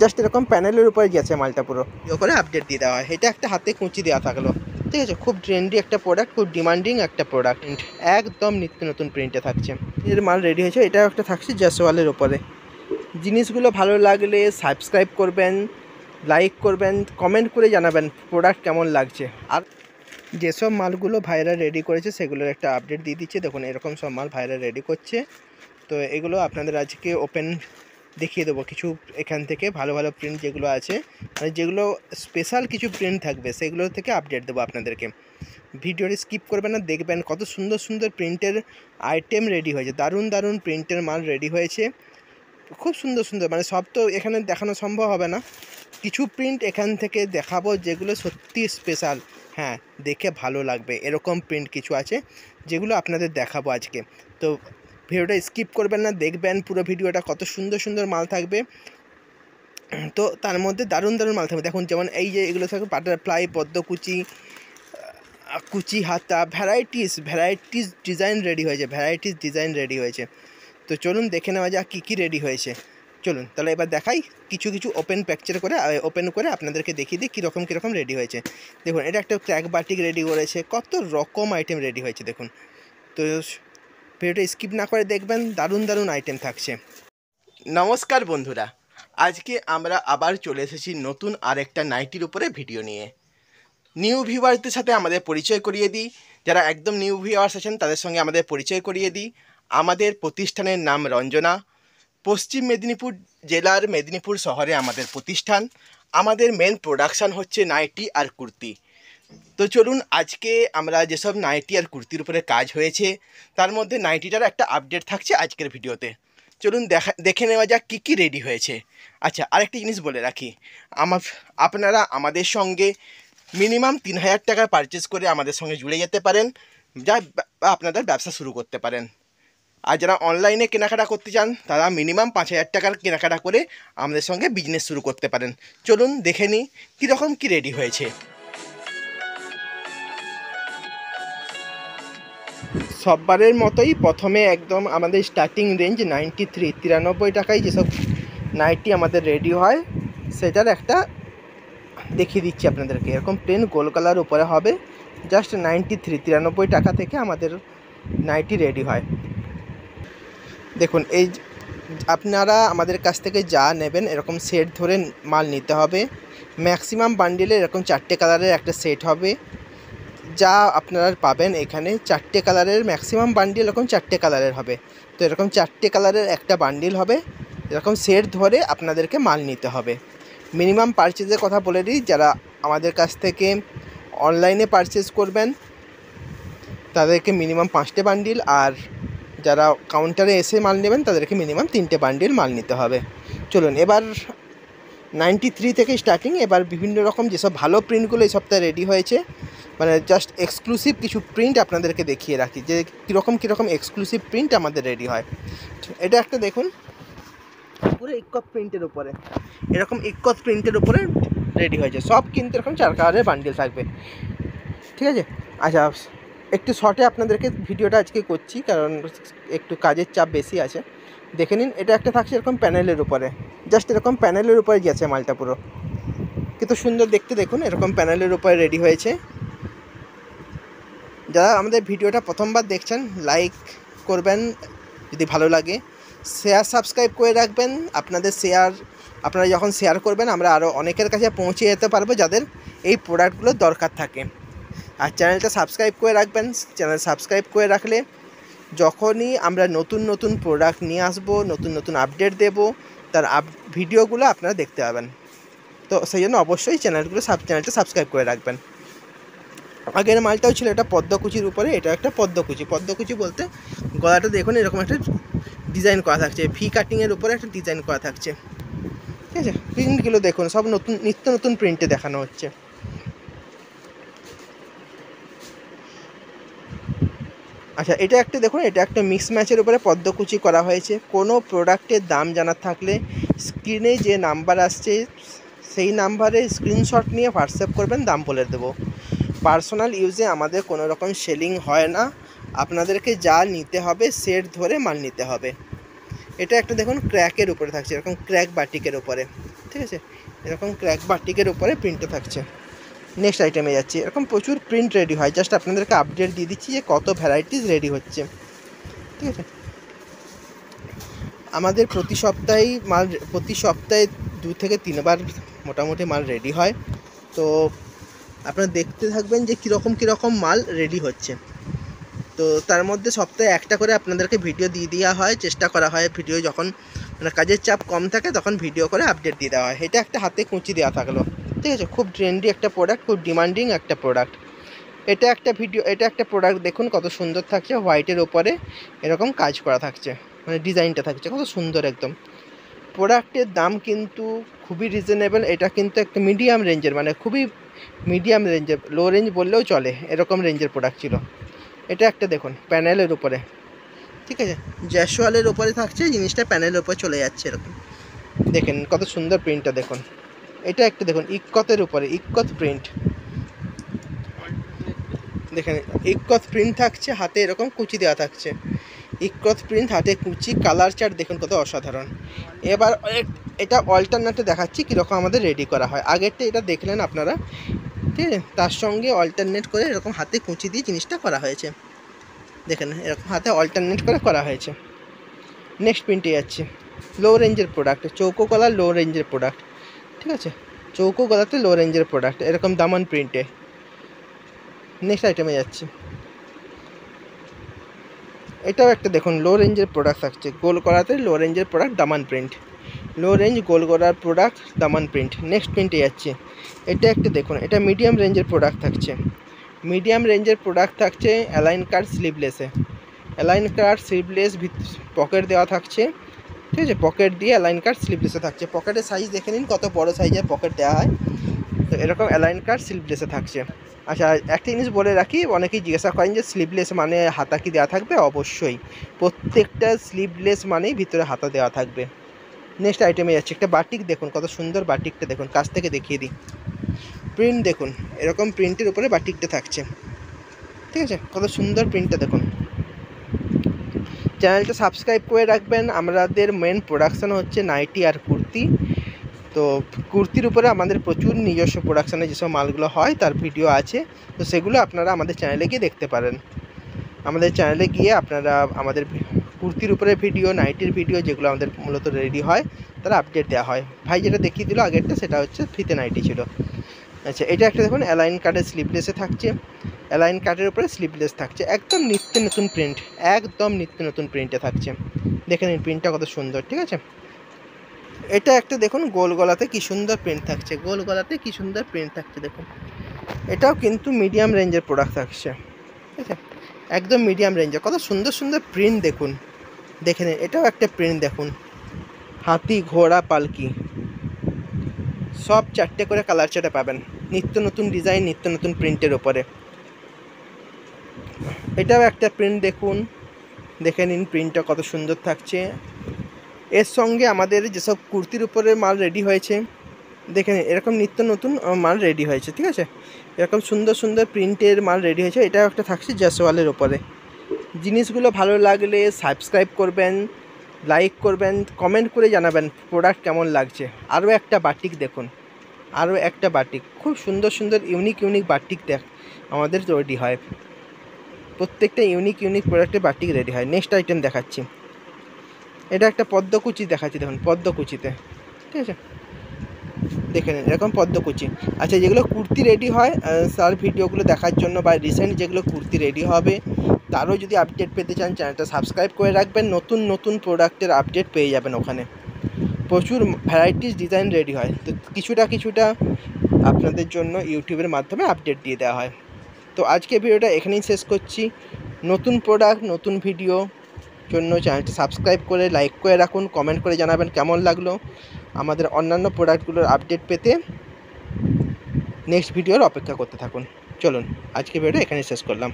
Just এরকম প্যানেলের উপরে গেছে মালটা পুরো করে আপডেট দিয়ে দেওয়া হয়। এটা একটা হাতে কুঁচি দেওয়া থাকলো, ঠিক আছে। খুব ট্রেন্ডি একটা প্রোডাক্ট, খুব ডিমান্ডিং একটা প্রোডাক্ট, একদম নিত্য নতুন প্রিন্টে থাকছে। এর মাল রেডি হয়েছে, এটা একটা থাকছে জয়সওয়ালের ওপরে। জিনিসগুলো ভালো লাগলে সাবস্ক্রাইব করবেন, লাইক করবেন, কমেন্ট করে জানাবেন প্রোডাক্ট কেমন লাগছে। আর যেসব মালগুলো ভাইরা রেডি করেছে সেগুলোর একটা আপডেট দিয়ে দিচ্ছে। দেখুন এরকম সব মাল ভাইরা রেডি করছে। তো এগুলো আপনাদের আজকে ওপেন দেখিয়ে দেবো কিছু এখান থেকে ভালো ভালো প্রিন্ট যেগুলো আছে, মানে যেগুলো স্পেশাল কিছু প্রিন্ট থাকবে সেগুলো থেকে আপডেট দেবো আপনাদেরকে। ভিডিওটি স্কিপ করবেন না, দেখবেন কত সুন্দর সুন্দর প্রিন্টের আইটেম রেডি হয়েছে, দারুণ দারুণ প্রিন্টের মাল রেডি হয়েছে, খুব সুন্দর সুন্দর। মানে সব তো এখানে দেখানো সম্ভব হবে না, কিছু প্রিন্ট এখান থেকে দেখাবো যেগুলো সত্যি স্পেশাল, হ্যাঁ দেখে ভালো লাগবে এরকম প্রিন্ট কিছু আছে যেগুলো আপনাদের দেখাবো আজকে। তো ভিডিওটা স্কিপ করবেন না, দেখবেন পুরো ভিডিওটা, কত সুন্দর সুন্দর মাল থাকবে। তো তার মধ্যে দারুণ দারুণ মাল থাকবে। দেখুন যেমন এই যে এগুলো থাকবে বাটারফ্লাই, পদ্মকুচি, কুচি হাতা, ভ্যারাইটিস ডিজাইন রেডি হয়েছে, তো চলুন দেখে নেওয়া যাক কী কী রেডি হয়েছে। চলুন তাহলে এবার দেখাই কিছু কিছু ওপেন করে আপনাদেরকে দেখিয়ে দিই কীরকম রেডি হয়েছে। দেখুন এটা একটা ক্র্যাক বাটিক রেডি করেছে, কত রকম আইটেম রেডি হয়েছে দেখুন। তো ভিডিওটা স্কিপ না করে দেখবেন, দারুণ দারুণ আইটেম থাকছে। নমস্কার বন্ধুরা, আজকে আমরা আবার চলে এসেছি নতুন আরেকটা নাইটির উপরে ভিডিও নিয়ে। নিউ ভিউয়ারদের সাথে আমাদের পরিচয় করিয়ে দিই, যারা একদম নিউ ভিউয়ার্স আছেন তাদের সঙ্গে আমাদের পরিচয় করিয়ে দিই। আমাদের প্রতিষ্ঠানের নাম রঞ্জনা, পশ্চিম মেদিনীপুর জেলার মেদিনীপুর শহরে আমাদের প্রতিষ্ঠান। আমাদের মেন প্রোডাকশান হচ্ছে নাইটি আর কুর্তি। তো চলুন আজকে আমরা যেসব নাইটি আর কুর্তির উপরে কাজ হয়েছে তার মধ্যে নাইটিটার একটা আপডেট থাকছে আজকের ভিডিওতে। চলুন দেখে নেওয়া যাক কী কী রেডি হয়েছে। আচ্ছা, আরেকটি জিনিস বলে রাখি, আপনারা আমাদের সঙ্গে মিনিমাম 3000 টাকা পারচেস করে আমাদের সঙ্গে জুড়ে যেতে পারেন, যা আপনাদের ব্যবসা শুরু করতে পারেন। আর যারা অনলাইনে কেনাকাটা করতে চান তারা মিনিমাম 5000 টাকার কেনাকাটা করে আমাদের সঙ্গে বিজনেস শুরু করতে পারেন। চলুন দেখে নিই কীরকম কী রেডি হয়েছে। সববারের মতোই প্রথমে একদম আমাদের স্টার্টিং রেঞ্জ 93 টাকায় যেসব নাইটি আমাদের রেডি হয় সেটার একটা দেখিয়ে দিচ্ছি আপনাদেরকে। এরকম প্লেন গোল কালার উপরে হবে, জাস্ট 93 টাকা থেকে আমাদের নাইটি রেডি হয়। দেখুন এই আপনারা আমাদের কাছ থেকে যা নেবেন এরকম সেট ধরে মাল নিতে হবে। ম্যাক্সিমাম বান্ডিলে এরকম 4টে কালারের একটা সেট হবে, যা আপনারা পাবেন এখানে 4টে কালারের ম্যাক্সিমাম বান্ডিল এরকম 4টে কালারের হবে। তো এরকম 4টে কালারের একটা বান্ডিল হবে, এরকম সেট ধরে আপনাদেরকে মাল নিতে হবে। মিনিমাম পারচেজের কথা বলে দিই, যারা আমাদের কাছ থেকে অনলাইনে পারচেজ করবেন তাদেরকে মিনিমাম 5টে বান্ডিল, আর যারা কাউন্টারে এসে মাল নেবেন তাদেরকে মিনিমাম 3টে বান্ডিল মাল নিতে হবে। চলুন এবার 93 থেকে স্টার্টিং, এবার বিভিন্ন রকম যেসব ভালো প্রিন্টগুলো এই সপ্তাহে রেডি হয়েছে, মানে জাস্ট এক্সক্লুসিভ কিছু প্রিন্ট আপনাদেরকে দেখিয়ে রাখি যে কীরকম এক্সক্লুসিভ প্রিন্ট আমাদের রেডি হয়। এটা একটা দেখুন পুরো ইক্কত প্রিন্টের উপরে, এরকম ইক্কত প্রিন্টের উপরে রেডি হয়েছে, সব কিন্তু এরকম 4 কালারের বান্ডিল থাকবে, ঠিক আছে। আচ্ছা, একটু শর্টে আপনাদেরকে ভিডিওটা আজকে করছি কারণ একটু কাজের চাপ বেশি আছে। দেখে নিন, এটা একটা থাকছে এরকম প্যানেলের উপরে, জাস্ট এরকম প্যানেলের উপরে গেছে মালটা পুরো, কিন্তু সুন্দর দেখতে। দেখুন এরকম প্যানেলের উপরে রেডি হয়েছে। যারা আমাদের ভিডিওটা প্রথমবার দেখছেন লাইক করবেন যদি ভালো লাগে, শেয়ার সাবস্ক্রাইব করে রাখবেন। আপনারা যখন শেয়ার করবেন আমরা আরও অনেকের কাছে পৌঁছে যেতে পারবো যাদের এই প্রোডাক্টগুলোর দরকার থাকে। আর চ্যানেলটা সাবস্ক্রাইব করে রাখবেন, চ্যানেল সাবস্ক্রাইব করে রাখলে যখনই আমরা নতুন নতুন প্রোডাক্ট নিয়ে আসবো, নতুন নতুন আপডেট দেবো, তার ভিডিওগুলো আপনারা দেখতে পাবেন। তো সেই জন্য অবশ্যই চ্যানেলটা সাবস্ক্রাইব করে রাখবেন। আগের মালটাও ছিল এটা পদ্মকুচির উপরে, এটা একটা পদ্মকুচি বলতে গলাটা দেখুন এরকম একটা ডিজাইন করা থাকছে, ভি কাটিংয়ের উপরে একটা ডিজাইন করা থাকছে, ঠিক আছে। প্রিন্টগুলো দেখুন সব নিত্য নতুন প্রিন্টে দেখানো হচ্ছে। আচ্ছা, এটা একটা দেখুন, এটা একটা মিক্স ম্যাচের উপরে পদ্মকুচি করা হয়েছে। কোনো প্রোডাক্টের দাম জানার থাকলে স্ক্রিনে যে নাম্বার আসছে সেই নাম্বারে স্ক্রিনশট নিয়ে হোয়াটসঅ্যাপ করবেন, দাম বলে দেবো। পার্সোনাল ইউজে আমাদের কোনো রকম সেলিং হয় না, আপনাদেরকে যা নিতে হবে সেট ধরে মাল নিতে হবে। এটা একটা দেখুন ক্র্যাকের উপরে থাকছে, এরকম ক্র্যাক বাটিকের উপরে, ঠিক আছে, এরকম ক্র্যাক বাটিকের উপরে প্রিন্টটা থাকছে। নেক্সট আইটেমে যাচ্ছি। এরকম প্রচুর প্রিন্ট রেডি হয়, জাস্ট আপনাদেরকে আপডেট দিয়ে দিচ্ছি যে কত ভ্যারাইটিস রেডি হচ্ছে, ঠিক আছে। আমাদের প্রতি সপ্তাহে 2 থেকে 3 বার মোটামুটি মাল রেডি হয়। তো আপনারা দেখতে থাকবেন যে কীরকম মাল রেডি হচ্ছে। তো তার মধ্যে সপ্তাহে একটা করে আপনাদেরকে ভিডিও দিয়ে দেওয়া হয়, চেষ্টা করা হয় ভিডিও যখন মানে কাজের চাপ কম থাকে তখন ভিডিও করে আপডেট দিয়ে দেওয়া হয়। এটা একটা হাতে কুঁচি দেওয়া থাকলো, ঠিক আছে, খুব ট্রেন্ডি একটা প্রোডাক্ট, খুব ডিমান্ডিং একটা প্রোডাক্ট। এটা একটা প্রোডাক্ট দেখুন কত সুন্দর থাকছে, হোয়াইটের ওপরে এরকম কাজ করা থাকছে, মানে ডিজাইনটা থাকছে কত সুন্দর একদম। প্রোডাক্টের দাম কিন্তু খুবই রিজনেবল। এটা কিন্তু একটা মিডিয়াম রেঞ্জের, মানে খুবই মিডিয়াম রেঞ্জের, লো রেঞ্জ বললেও চলে, এরকম রেঞ্জের প্রোডাক্ট ছিল। এটা একটা দেখুন প্যানেলের উপরে, ঠিক আছে, জ্যাসওয়ালের উপরে থাকছে জিনিসটা, প্যানেলের উপরে চলে যাচ্ছে এরকম। দেখেন কত সুন্দর প্রিন্টটা দেখুন। এটা একটা দেখুন ইক্কতের উপরে, ইক্কত প্রিন্ট, দেখেন ইক্কত প্রিন্ট থাকছে, হাতে এরকম কুচি দেওয়া থাকছে, ইক্কত প্রিন্ট, হাতে কুচি, কালার চার্ট দেখুন কত অসাধারণ। এবার এটা অল্টারনেটে দেখাচ্ছি কীরকম আমাদের রেডি করা হয়। আগেরটা এটা দেখলেন আপনারা, ঠিক আছে, তার সঙ্গে অল্টারনেট করে এরকম হাতে কুচি দিয়ে জিনিসটা করা হয়েছে, দেখেন এরকম হাতে অল্টারনেট করে করা হয়েছে। নেক্সট প্রিন্টে যাচ্ছি, লো রেঞ্জের প্রোডাক্ট, চৌকো গলার লো রেঞ্জের প্রোডাক্ট, ঠিক আছে, চৌকো গলাতে লো রেঞ্জের প্রোডাক্ট এরকম দামান প্রিন্টে। নেক্সট আইটেমে যাচ্ছি। এটাও একটা দেখুন লো রেঞ্জের প্রোডাক্ট থাকছে, গোল করাতে লো রেঞ্জের প্রোডাক্ট, দামান প্রিন্ট, লো রেঞ্জ গোল করার প্রোডাক্ট, দামান প্রিন্ট। নেক্সট প্রিন্টে যাচ্ছে। এটা একটা দেখুন, এটা মিডিয়াম রেঞ্জের প্রোডাক্ট থাকছে, মিডিয়াম রেঞ্জের প্রোডাক্ট থাকছে অ্যালাইন কাট স্লিভলেসে, অ্যালাইন কাট স্লিভলেস, পকেট দেওয়া থাকছে, ঠিক আছে, পকেট দিয়ে অ্যালাইন কাট স্লিভলেসে থাকছে। পকেটের সাইজ দেখে নিন কত বড় সাইজের পকেট দেওয়া হয়। তো এরকম অ্যালাইন কাট স্লিভলেসে থাকছে। আচ্ছা একটা জিনিস বলে রাখি, অনেকেই জিজ্ঞাসা করেন যে স্লিভলেস মানে হাতা কি দেওয়া থাকবে? অবশ্যই, প্রত্যেকটা স্লিভলেস মানেই ভিতরে হাতা দেওয়া থাকবে। নেক্সট আইটেমে যাচ্ছে, একটা বাটিক দেখুন কত সুন্দর, বাটিকটা দেখুন, কাছ থেকে দেখিয়ে দিই। প্রিন্ট দেখুন, এরকম প্রিন্টের উপরে বাটিকটা থাকছে, ঠিক আছে, কত সুন্দর প্রিন্টটা দেখুন। চ্যানেলটা সাবস্ক্রাইব করে রাখবেন। আমাদের মেন প্রোডাকশান হচ্ছে নাইটি আর কুর্তি। তো কুর্তির উপরে আমাদের প্রচুর নিজস্ব প্রোডাকশানে যেসব মালগুলো হয় তার ভিডিও আছে, তো সেগুলো আপনারা আমাদের চ্যানেলে গিয়ে দেখতে পারেন। আমাদের চ্যানেলে গিয়ে আপনারা আমাদের কুর্তির উপরে ভিডিও, নাইটির ভিডিও যেগুলো আমাদের মূলত রেডি হয় তারা আপডেট দেওয়া হয়। ভাই যেটা দেখিয়ে দিল আগেরটা সেটা হচ্ছে ফিতে নাইটি ছিল। আচ্ছা এটা একটা দেখুন অ্যালাইন কাটের স্লিভলেসে থাকছে, অ্যালাইন কাটের উপরে স্লিভলেস থাকছে, একদম নিত্য নতুন প্রিন্ট, একদম নিত্য নতুন প্রিন্টে থাকছে। দেখে নিন প্রিন্টটা কত সুন্দর, ঠিক আছে। এটা একটা দেখুন গোল গলাতে কী সুন্দর প্রিন্ট থাকছে, গোল গলাতে কী সুন্দর প্রিন্ট থাকছে দেখুন। এটাও কিন্তু মিডিয়াম রেঞ্জের প্রোডাক্ট থাকছে, ঠিক আছে, একদম মিডিয়াম রেঞ্জের, কত সুন্দর সুন্দর প্রিন্ট দেখুন। দেখে নিন এটাও একটা প্রিন্ট দেখুন, হাতি, ঘোড়া, পালকি, সব 4টে করে কালার চার্টে পাবেন, নিত্য নতুন ডিজাইন, নিত্য নতুন প্রিন্টের ওপরে। এটাও একটা প্রিন্ট দেখুন, দেখে নিন প্রিন্টটা কত সুন্দর থাকছে। এর সঙ্গে আমাদের যেসব কুর্তির উপরে মাল রেডি হয়েছে, দেখে নিন এরকম নিত্য নতুন মাল রেডি হয়েছে, ঠিক আছে, এরকম সুন্দর সুন্দর প্রিন্টের মাল রেডি হয়েছে। এটাও একটা থাকছে জ্যাসওয়ালের ওপরে। জিনিসগুলো ভালো লাগলে সাবস্ক্রাইব করবেন, লাইক করবেন, কমেন্ট করে জানাবেন প্রোডাক্ট কেমন লাগছে। আরও একটা বাটিক দেখুন, আরও একটা বাটিক, খুব সুন্দর সুন্দর ইউনিক বাটিক আমাদের রেডি হয়, প্রত্যেকটা ইউনিক প্রোডাক্টের বাটিক রেডি হয়। নেক্সট আইটেম দেখাচ্ছি, এটা একটা পদ্মকুচি দেখাচ্ছি দেখুন, পদ্মকুচিতে, ঠিক আছে, দেখে নিন এরকম পদ্মকুচি। আচ্ছা যেগুলো কুর্তি রেডি হয় তার ভিডিওগুলো দেখার জন্য বা রিসেন্ট যেগুলো কুর্তি রেডি হবে তারও যদি আপডেট পেতে চান চ্যানেলটা সাবস্ক্রাইব করে রাখবেন, নতুন নতুন প্রোডাক্টের আপডেট পেয়ে যাবেন ওখানে। প্রচুর ভ্যারাইটিস ডিজাইন রেডি হয়, তো কিছুটা আপনাদের জন্য ইউটিউবের মাধ্যমে আপডেট দিয়ে দেওয়া হয়। তো আজকে ভিডিওটা এখানেই শেষ করছি। নতুন প্রোডাক্ট, নতুন ভিডিও জন্য চ্যানেলটি সাবস্ক্রাইব করে লাইক করে রাখুন, কমেন্ট করে জানাবেন কেমন লাগলো। আমাদের অন্যান্য প্রোডাক্টগুলোর আপডেট পেতে নেক্সট ভিডিওর অপেক্ষা করতে থাকুন। চলুন আজকে ভিডিওটা এখানেই শেষ করলাম।